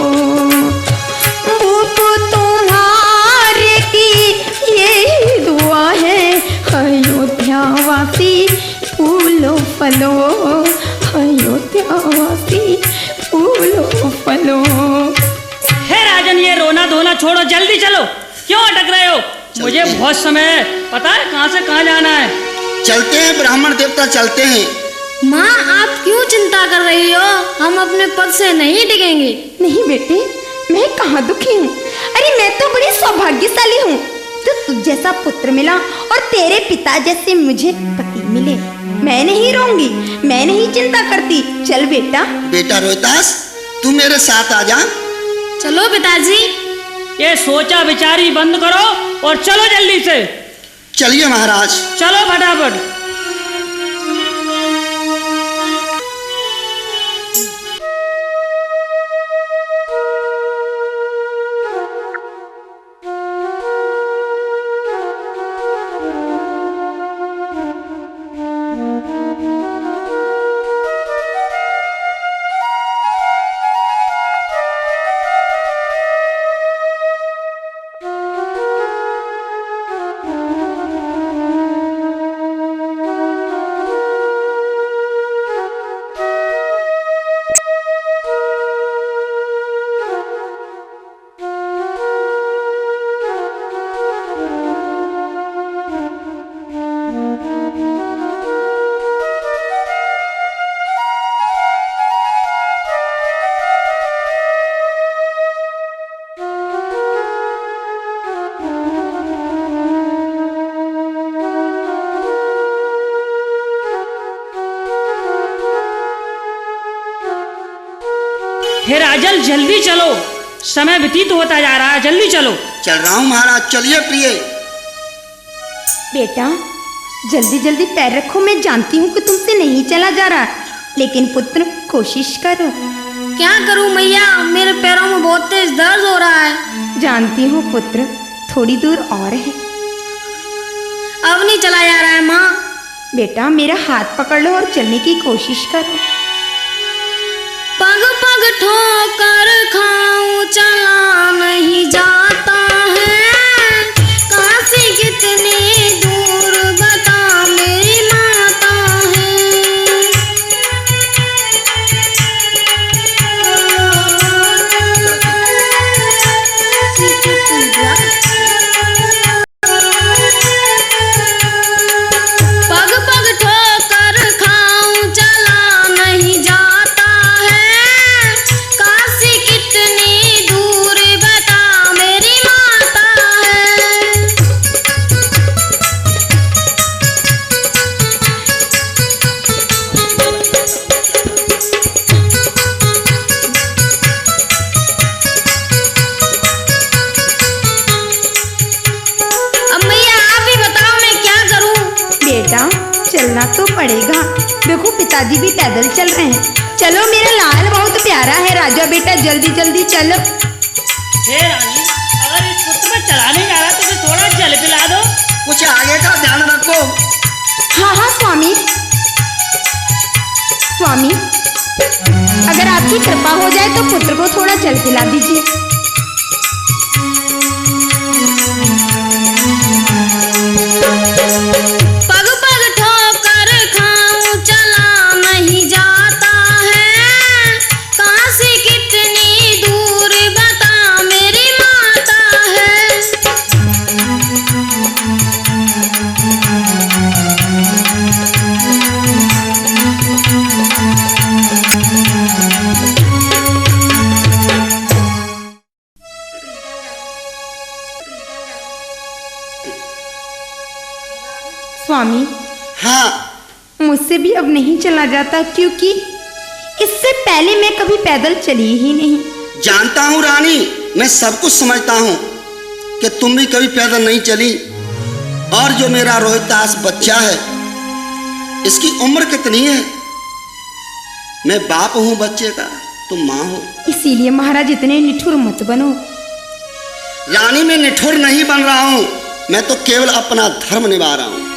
भूप तुम्हारे की यही दुआ है, अयोध्यावासी फूलो फलो, अयोध्यावासी फूलो फलो। हे राजन, ये रोना धोना छोड़ो, जल्दी चलो। क्यों अटक रहे हो? मुझे बहुत समय है, पता है कहाँ से कहाँ जाना है। चलते हैं ब्राह्मण देवता, चलते हैं। माँ, आप क्यों चिंता कर रही हो? हम अपने पद से नहीं डिगेंगे। नहीं बेटे, मैं कहाँ दुखी हूँ। अरे मैं तो बड़ी सौभाग्यशाली हूँ, तो तुझ जैसा पुत्र मिला और तेरे पिता जैसे मुझे पति मिले। मैं नहीं रोऊंगी, मैं नहीं चिंता करती। चल बेटा। बेटा रोहितास, तू मेरे साथ आ जा। चलो पिताजी। ये सोचा विचारी बंद करो और चलो जल्दी से। चलिए महाराज। चलो फटाफट। हे राजन, जल्दी चलो, समय व्यतीत होता जा रहा है, जल्दी चलो। चल रहा हूँ महाराज, चलिए प्रिय। बेटा जल्दी जल्दी पैर रखो। मैं जानती हूँ कि तुमसे नहीं चला जा रहा, लेकिन पुत्र कोशिश करो। क्या करूँ मैया, मेरे पैरों में बहुत तेज दर्द हो रहा है। जानती हूँ पुत्र, थोड़ी दूर और है। अब नहीं चला जा रहा है माँ। बेटा मेरा हाथ पकड़ लो और चलने की कोशिश करो। पग पग ठोकर खाऊं, चला नहीं जाता है। काशी कितनी दूर बता मेरी माता है। पग पग ठोकर खाऊं, चला नहीं जाता है। काशी कितनी दूर बता मेरी माता है। पिताजी भी पैदल चल रहे हैं। चलो मेरा लाल बहुत प्यारा है राजा बेटा, जल्दी जल्दी चलो। हे रानी, अगर इस पुत्र में चलाने जा रहा तो फिर थोड़ा जल पिला दो। कुछ आगे का ध्यान रखो। हाँ हाँ स्वामी, स्वामी अगर आपकी कृपा हो जाए तो पुत्र को थोड़ा जल पिला दीजिए। पग पग ठोकर खाऊं चला नहीं जाता है, कहाँ से कितनी दूर बता मेरी माता है। स्वामी हाँ, मुझसे भी अब नहीं चला जाता, क्योंकि इससे पहले मैं कभी पैदल चली ही नहीं। जानता हूँ रानी, मैं सब कुछ समझता हूँ कि तुम भी कभी पैदल नहीं चली। और जो मेरा रोहितास बच्चा है, इसकी उम्र कितनी है? मैं बाप हूँ बच्चे का, तुम माँ हो। इसीलिए महाराज इतने निठुर मत बनो। रानी मैं निठुर नहीं बन रहा हूँ, मैं तो केवल अपना धर्म निभा रहा हूँ।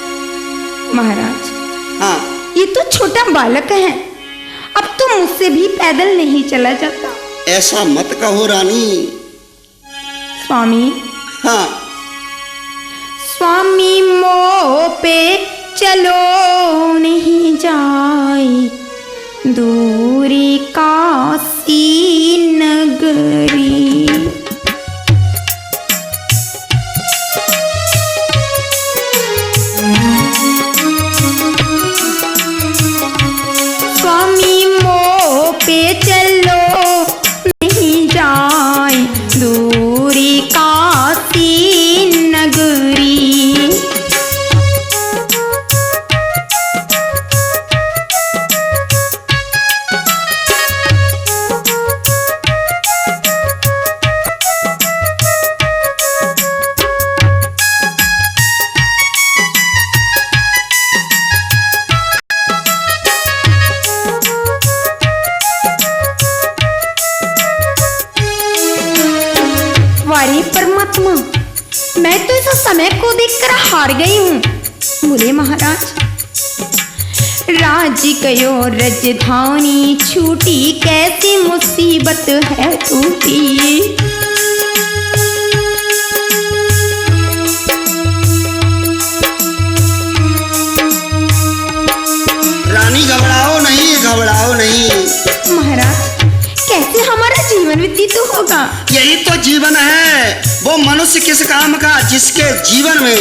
महाराज हाँ, ये तो छोटा बालक है, अब तो मुझसे भी पैदल नहीं चला जाता। ऐसा मत कहो रानी। स्वामी, हाँ, स्वामी मोह पे चलो नहीं जाए, दूरी काशी नगरी। स्वामी मोह पे चलो नहीं जाए, दूरी काशी नगरी। वारी परमात्मा, मैं तो इस समय को देखकर हार गई हूँ। बोले महाराज, राज गयो रजधानी छूटी, कैसी मुसीबत है टूटी। रानी घबराओ नहीं, घबराओ नहीं। महाराज, कैसे हमारा जीवन व्यतीत होगा? यही तो जीवन है। वो मनुष्य किस काम का जिसके जीवन में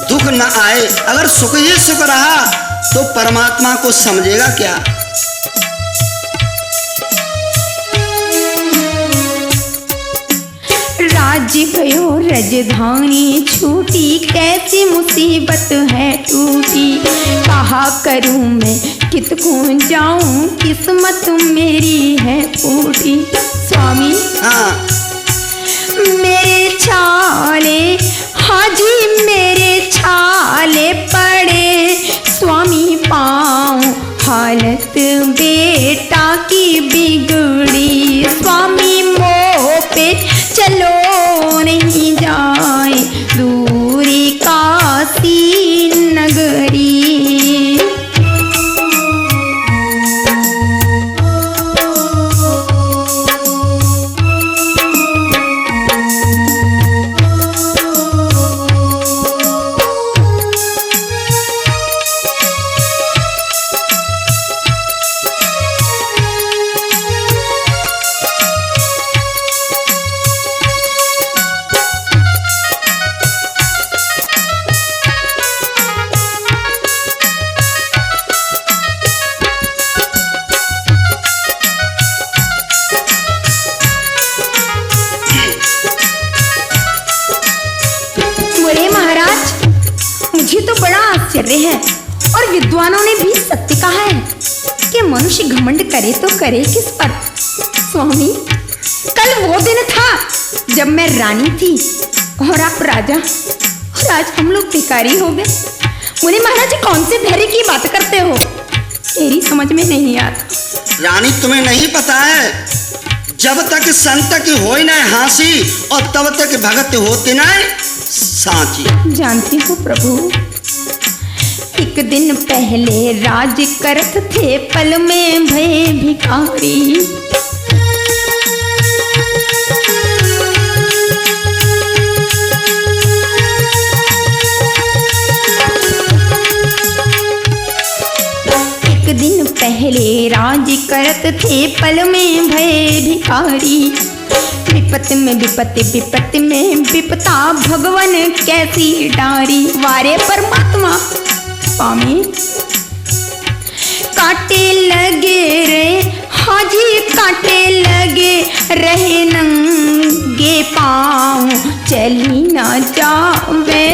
दुख न आए। अगर सुख ही सुख रहा तो परमात्मा को समझेगा क्या? राज्य गयो रजधानी छूटी, कैसी मुसीबत है टूटी। कहा करूं मैं कितको जाऊं, किस्मत मेरी है फूटी। स्वामी, हाँ, मेरे छाले, हाँ जी मेरे छाले पड़े, स्वामी पाँव हालत बेटा की बिगड़ी। स्वामी मोह पे चलो नहीं जाए, दूरी काशी नगरी। आश्चर्य है, और विद्वानों ने भी सत्य कहा है कि मनुष्य घमंड करे तो करे किस पर। स्वामी, कल वो दिन था जब मैं रानी थी और आप राजा, और आज हम लोग भिखारी हो गए। मुनि महाराज, कौन से धैर्य की बात करते हो? मेरी समझ में नहीं आता। रानी तुम्हें नहीं पता है, जब तक संत की होई ना हांसी और तब तक भगत होते ना सांची। जानती हूँ प्रभु, एक दिन पहले राज करत थे, पल में भय भिखारी। एक दिन पहले राज करत थे, पल में भय भिखारी। विपत में विपत्ति, विपत्ति में विपता, भगवान कैसी डारी। वारे परमात्मा स्वामी, काटे लगे रे हाजी, काटे लगे रहे नंगे पाँव, चली ना जावे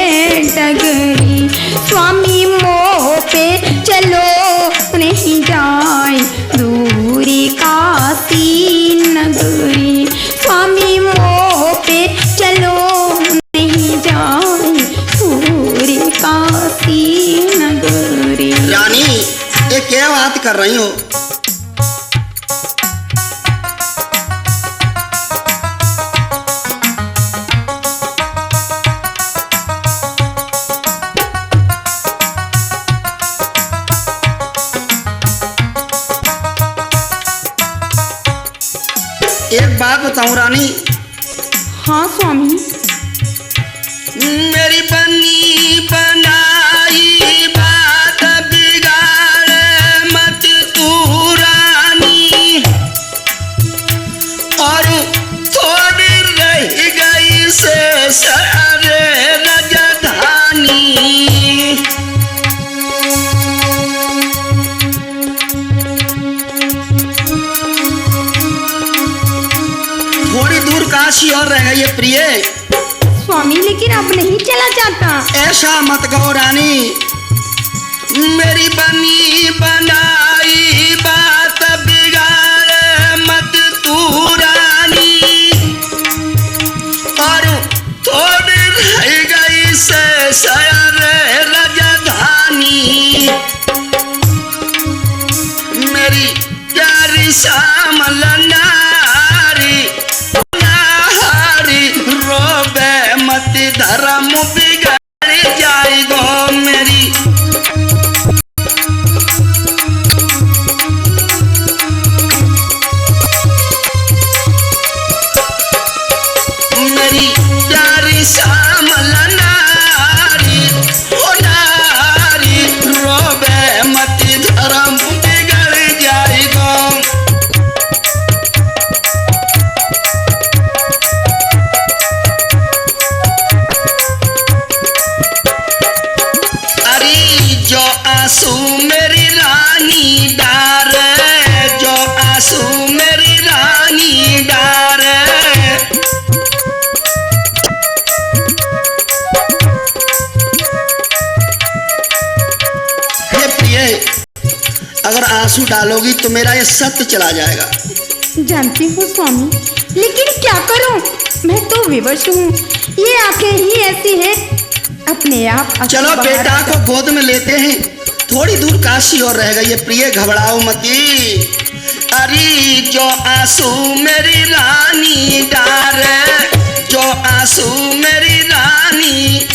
डगरी। स्वामी मोह पे चलो नहीं जाए दूरी काशी नगरी। स्वामी मोह पे चलो नहीं जाए दूरी काशी नगरी। रानी ये क्या बात कर रही हो? एक बात बताऊं रानी। हाँ स्वामी। मेरी बनी बनाई बात बिगाड़ मत तू रानी, और थोड़ी रह गई से सारे राजधानी। थोड़ी दूर काशी और रह गई है प्रिय। स्वामी लेकिन अब नहीं चला जाता। ऐसा मत कहो रानी, मेरी बनी बनाई बात बिगाड़ मत तू रानी, और थोड़ी रह गई से शहर राजधानी। मेरी प्यारी श्यामल नारी, नारी रोबे मत, धर्म बिगड़ जाएगो मेरी। मेरी प्यारी श्यामल नारी, ओ नारी रोबे मत, धर्म बिगड़ जाएगो। जो आंसू मेरी रानी डार, जो आंसू मेरी रानी डार। हे प्रिय, अगर आंसू डालोगी तो मेरा ये सत्य चला जाएगा। जानती हूँ स्वामी, लेकिन क्या करूँ, मैं तो विवश हूँ। ये आंखें ही ऐसी हैं, अपने आप चलो बेटा को गोद में लेते हैं। थोड़ी दूर काशी और रह गई है प्रिय, घबराओ मती। अरे जो आंसू मेरी रानी डार, जो आंसू मेरी रानी,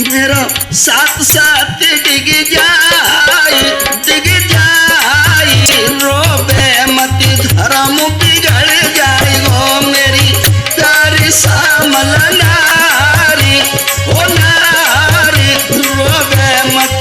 मेरा साथ साथ डिग जाए, डिग जाए। रोबे मत, धर्म बिगड़ जाएगो मेरी प्यारी श्यामल नारी, ओ नारी रोबे मत।